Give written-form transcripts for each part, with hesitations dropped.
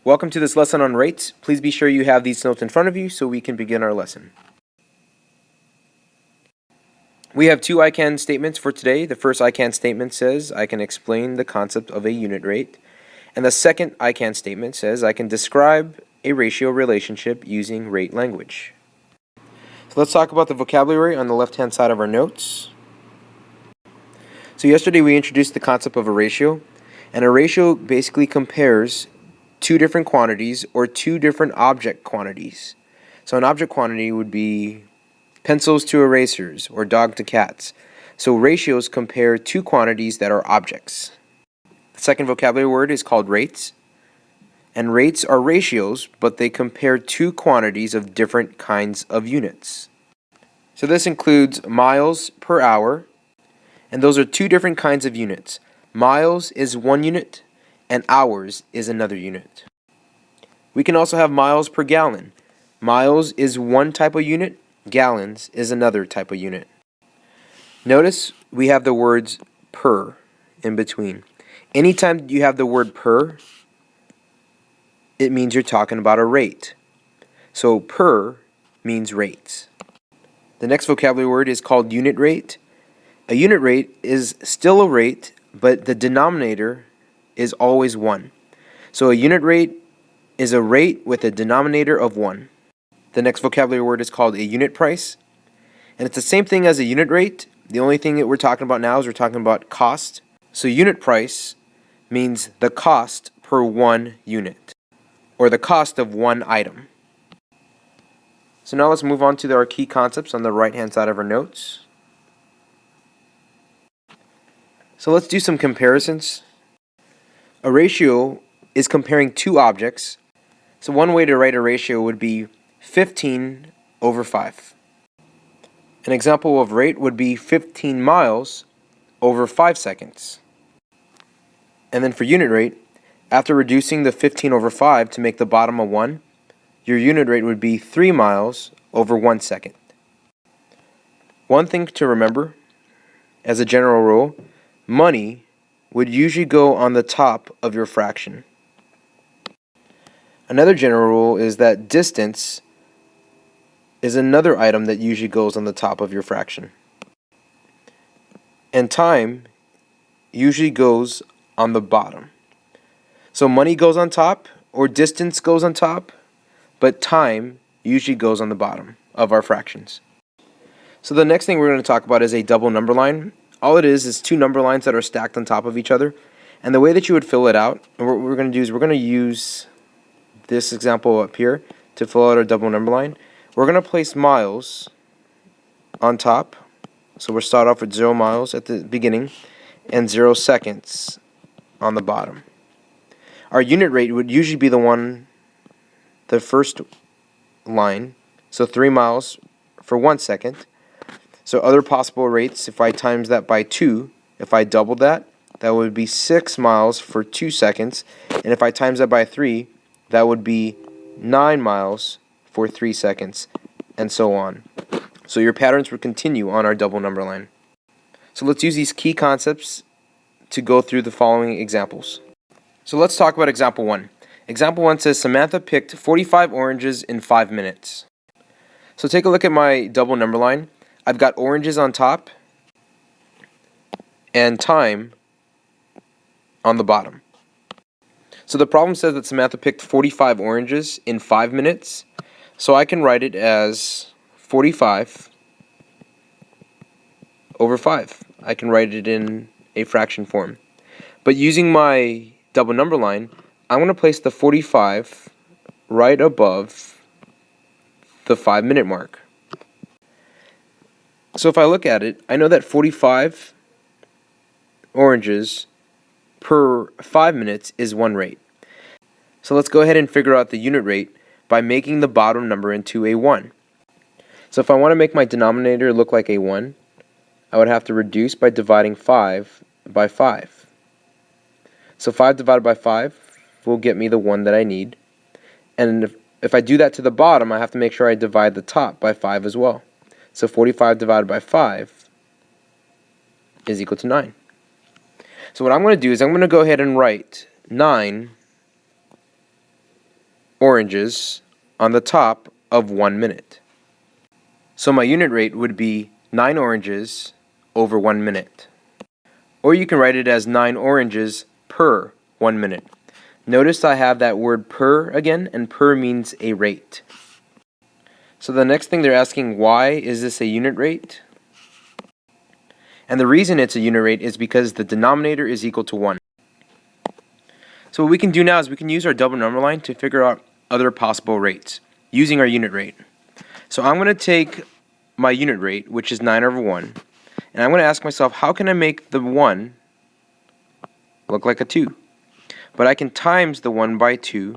Welcome to this lesson on rates. Please be sure you have these notes in front of you so we can begin our lesson. We have two I can statements for today. The first I can statement says I can explain the concept of a unit rate. And the second I can statement says I can describe a ratio relationship using rate language. So let's talk about the vocabulary on the left-hand side of our notes. So yesterday we introduced the concept of a ratio. And a ratio basically compares two different quantities or two different object quantities. So an object quantity would be pencils to erasers or dog to cats. So ratios compare two quantities that are objects. The second vocabulary word is called rates. And rates are ratios, but they compare two quantities of different kinds of units. So this includes miles per hour, and those are two different kinds of units. Miles is one unit, and hours is another unit. We can also have miles per gallon. Miles is one type of unit, gallons is another type of unit. Notice we have the words per in between. Anytime you have the word per, it means you're talking about a rate. So per means rates. The next vocabulary word is called unit rate. A unit rate is still a rate, but the denominator is always 1. So a unit rate is a rate with a denominator of 1. The next vocabulary word is called a unit price. And it's the same thing as a unit rate. The only thing that we're talking about now is we're talking about cost. So unit price means the cost per one unit, or the cost of one item. So now let's move on to our key concepts on the right-hand side of our notes. So let's do some comparisons. A ratio is comparing two objects. So one way to write a ratio would be 15 over 5. An example of rate would be 15 miles over 5 seconds. And then for unit rate, after reducing the 15 over 5 to make the bottom a 1, your unit rate would be 3 miles over 1 second. One thing to remember, as a general rule, money would usually go on the top of your fraction. Another general rule is that distance is another item that usually goes on the top of your fraction. And time usually goes on the bottom. So money goes on top, or distance goes on top, but time usually goes on the bottom of our fractions. So the next thing we're going to talk about is a double number line. All it is two number lines that are stacked on top of each other. And the way that you would fill it out, and what we're going to do is we're going to use this example up here to fill out our double number line. We're going to place miles on top. So we'll start off with 0 miles at the beginning and 0 seconds on the bottom. Our unit rate would usually be the first line, so 3 miles for 1 second. So other possible rates, if I times that by 2, if I doubled that, that would be 6 miles for 2 seconds. And if I times that by 3, that would be 9 miles for 3 seconds, and so on. So your patterns would continue on our double number line. So let's use these key concepts to go through the following examples. So let's talk about example 1. Example 1 says Samantha picked 45 oranges in 5 minutes. So take a look at my double number line. I've got oranges on top and time on the bottom. So the problem says that Samantha picked 45 oranges in 5 minutes. So I can write it as 45 over 5. I can write it in a fraction form. But using my double number line, I'm going to place the 45 right above the 5-minute mark. So if I look at it, I know that 45 oranges per 5 minutes is 1 rate. So let's go ahead and figure out the unit rate by making the bottom number into a 1. So if I want to make my denominator look like a 1, I would have to reduce by dividing 5 by 5. So 5 divided by 5 will get me the 1 that I need. And if I do that to the bottom, I have to make sure I divide the top by 5 as well. So 45 divided by 5 is equal to 9. So what I'm going to do is I'm going to go ahead and write 9 oranges on the top of 1 minute. So my unit rate would be 9 oranges over 1 minute. Or you can write it as 9 oranges per 1 minute. Notice I have that word per again, and per means a rate. So the next thing they're asking, why is this a unit rate? And the reason it's a unit rate is because the denominator is equal to 1. So what we can do now is we can use our double number line to figure out other possible rates using our unit rate. So I'm going to take my unit rate, which is 9 over 1, and I'm going to ask myself, how can I make the 1 look like a 2? But I can times the 1 by 2,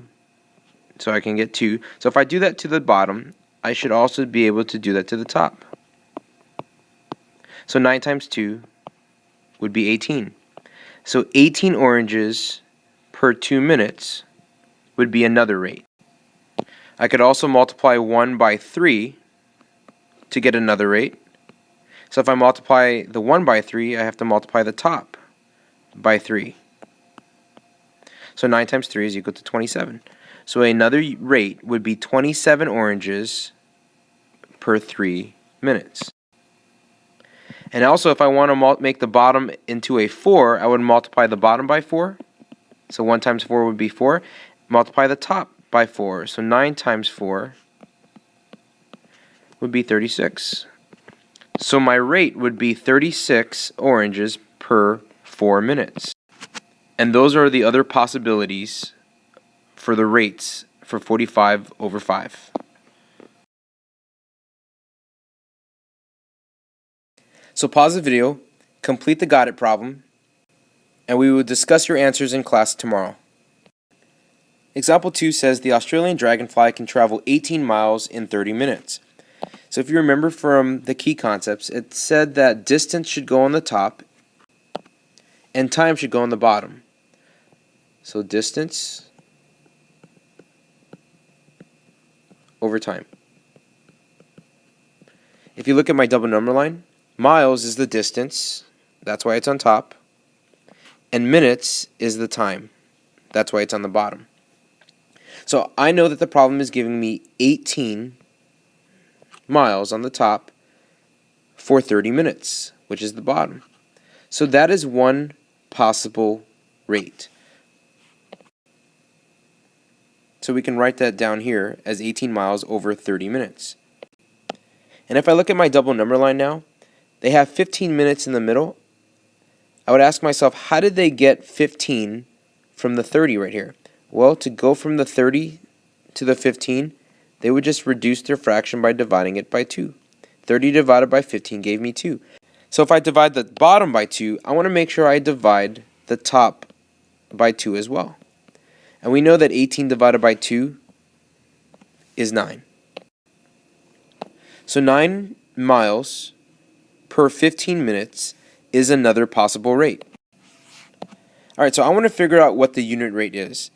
so I can get 2. So if I do that to the bottom, I should also be able to do that to the top. So 9 times 2 would be 18. So 18 oranges per 2 minutes would be another rate. I could also multiply 1 by 3 to get another rate. So if I multiply the 1 by 3, I have to multiply the top by 3. So 9 times 3 is equal to 27. So another rate would be 27 oranges per 3 minutes. And also, if I want to make the bottom into a 4, I would multiply the bottom by 4. So 1 times 4 would be 4. Multiply the top by 4. So 9 times 4 would be 36. So my rate would be 36 oranges per 4 minutes. And those are the other possibilities for the rates for 45 over 5. So pause the video, complete the Got It problem, and we will discuss your answers in class tomorrow. Example 2 says the Australian dragonfly can travel 18 miles in 30 minutes. So if you remember from the key concepts, it said that distance should go on the top and time should go on the bottom. So distance over time. If you look at my double number line, miles is the distance, that's why it's on top, and minutes is the time, that's why it's on the bottom. So I know that the problem is giving me 18 miles on the top for 30 minutes, which is the bottom. So that is one possible rate. So we can write that down here as 18 miles over 30 minutes. And if I look at my double number line now, they have 15 minutes in the middle. I would ask myself, how did they get 15 from the 30 right here? Well, to go from the 30 to the 15, they would just reduce their fraction by dividing it by 2. 30 divided by 15 gave me 2. So if I divide the bottom by 2, I want to make sure I divide the top by 2 as well. And we know that 18 divided by 2 is 9. So 9 miles per 15 minutes is another possible rate. Alright, so I want to figure out what the unit rate is.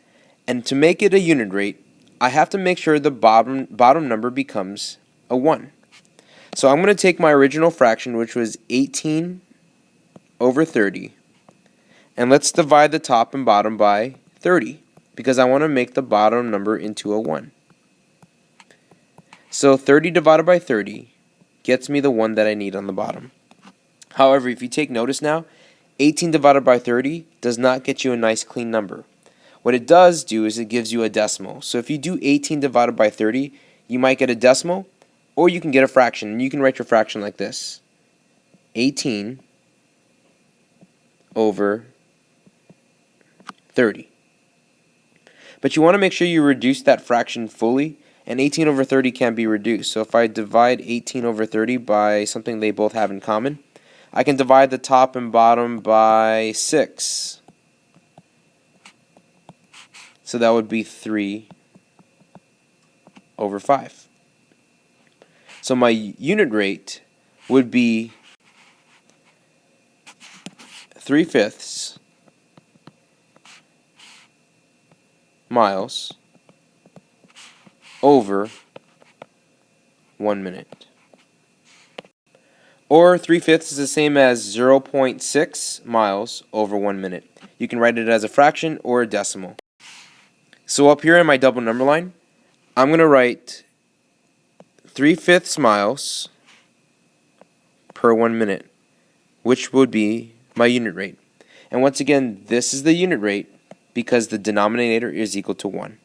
And to make it a unit rate, I have to make sure the bottom number becomes a 1. So I'm going to take my original fraction, which was 18 over 30, and let's divide the top and bottom by 30, because I want to make the bottom number into a 1. So 30 divided by 30 gets me the 1 that I need on the bottom. However, if you take notice now, 18 divided by 30 does not get you a nice clean number. What it does do is it gives you a decimal. So if you do 18 divided by 30, you might get a decimal, or you can get a fraction. And you can write your fraction like this: 18 over 30. But you want to make sure you reduce that fraction fully, and 18 over 30 can't be reduced. So if I divide 18 over 30 by something they both have in common, I can divide the top and bottom by 6. So that would be 3 over 5. So my unit rate would be 3/5 miles over 1 minute. Or 3/5 is the same as 0.6 miles over 1 minute. You can write it as a fraction or a decimal. So up here in my double number line, I'm going to write 3/5 miles per 1 minute, which would be my unit rate. And once again, this is the unit rate because the denominator is equal to 1.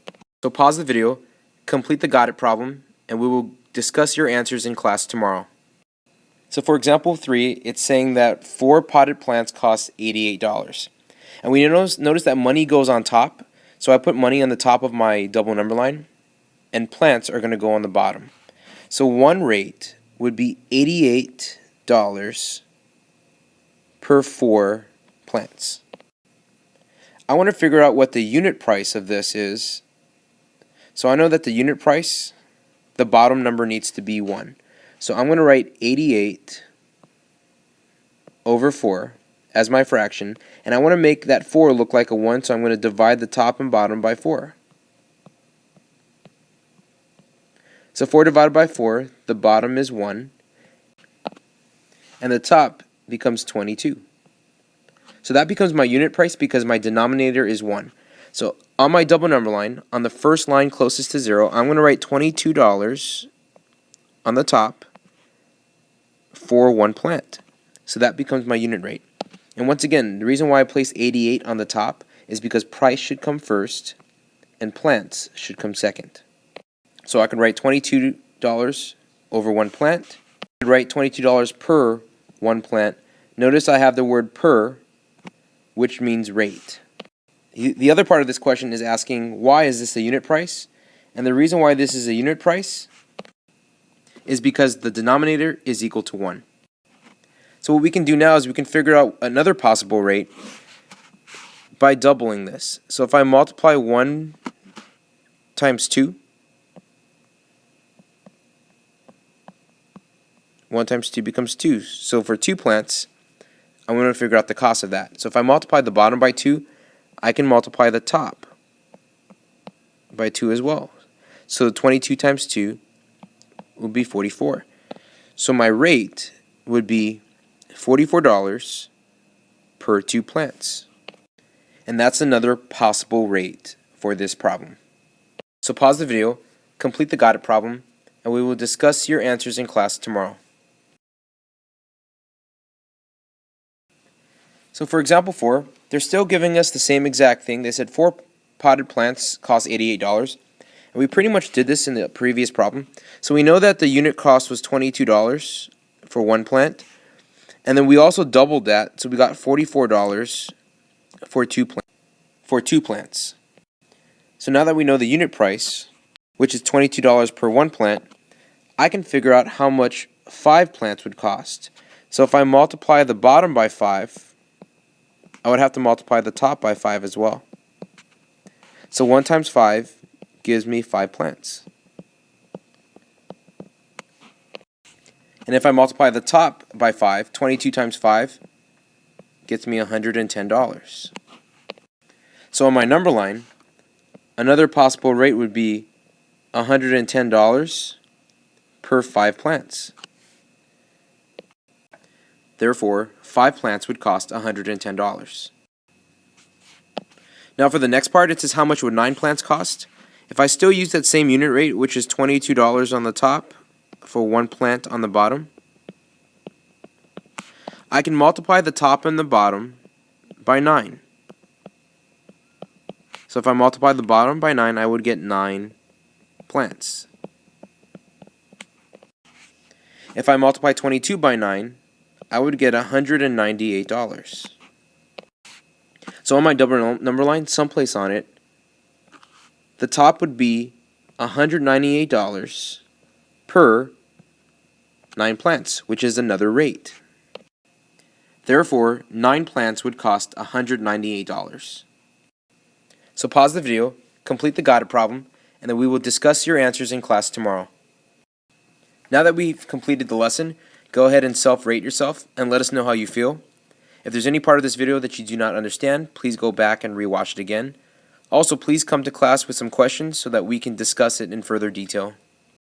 So pause the video, complete the got it problem, and we will discuss your answers in class tomorrow. So for example 3, it's saying that 4 potted plants cost $88. And we notice that money goes on top, so I put money on the top of my double number line, and plants are going to go on the bottom. So one rate would be $88 per 4 plants. I want to figure out what the unit price of this is. So I know that the unit price, the bottom number needs to be 1. So I'm going to write 88 over 4 as my fraction, and I want to make that 4 look like a 1, so I'm going to divide the top and bottom by 4. So 4 divided by 4, the bottom is 1, and the top becomes 22. So that becomes my unit price because my denominator is 1. So on my double number line, on the first line closest to 0, I'm going to write $22 on the top for 1 plant. So that becomes my unit rate. And once again, the reason why I place 88 on the top is because price should come first and plants should come second. So I can write $22 over 1 plant. I could write $22 per 1 plant. Notice I have the word per, which means rate. The other part of this question is asking, why is this a unit price? And the reason why this is a unit price is because the denominator is equal to 1. So what we can do now is we can figure out another possible rate by doubling this. So if I multiply 1 times 2, 1 times 2 becomes 2. So for 2 plants, I'm going to figure out the cost of that. So if I multiply the bottom by 2, I can multiply the top by 2 as well. So 22 times 2 would be 44. So my rate would be $44 per 2 plants. And that's another possible rate for this problem. So pause the video, complete the got it problem, and we will discuss your answers in class tomorrow. So for example 4, they're still giving us the same exact thing. They said 4 potted plants cost $88. And we pretty much did this in the previous problem. So we know that the unit cost was $22 for 1 plant. And then we also doubled that, so we got $44 for 2 plants. So now that we know the unit price, which is $22 per 1 plant, I can figure out how much 5 plants would cost. So if I multiply the bottom by 5, I would have to multiply the top by 5 as well. So 1 times 5 gives me 5 plants. And if I multiply the top by 5, 22 times 5 gets me $110. So on my number line, another possible rate would be $110 per 5 plants. Therefore, 5 plants would cost $110. Now for the next part, it says how much would 9 plants cost? If I still use that same unit rate, which is $22 on the top for 1 plant on the bottom, I can multiply the top and the bottom by 9. So if I multiply the bottom by 9, I would get 9 plants. If I multiply 22 by 9, I would get $198. So on my double number line, someplace on it, the top would be $198 per 9 plants, which is another rate. Therefore, 9 plants would cost $198. So pause the video, complete the got it problem, and then we will discuss your answers in class tomorrow. Now that we've completed the lesson, go ahead and self-rate yourself and let us know how you feel. If there's any part of this video that you do not understand, please go back and rewatch it again. Also, please come to class with some questions so that we can discuss it in further detail.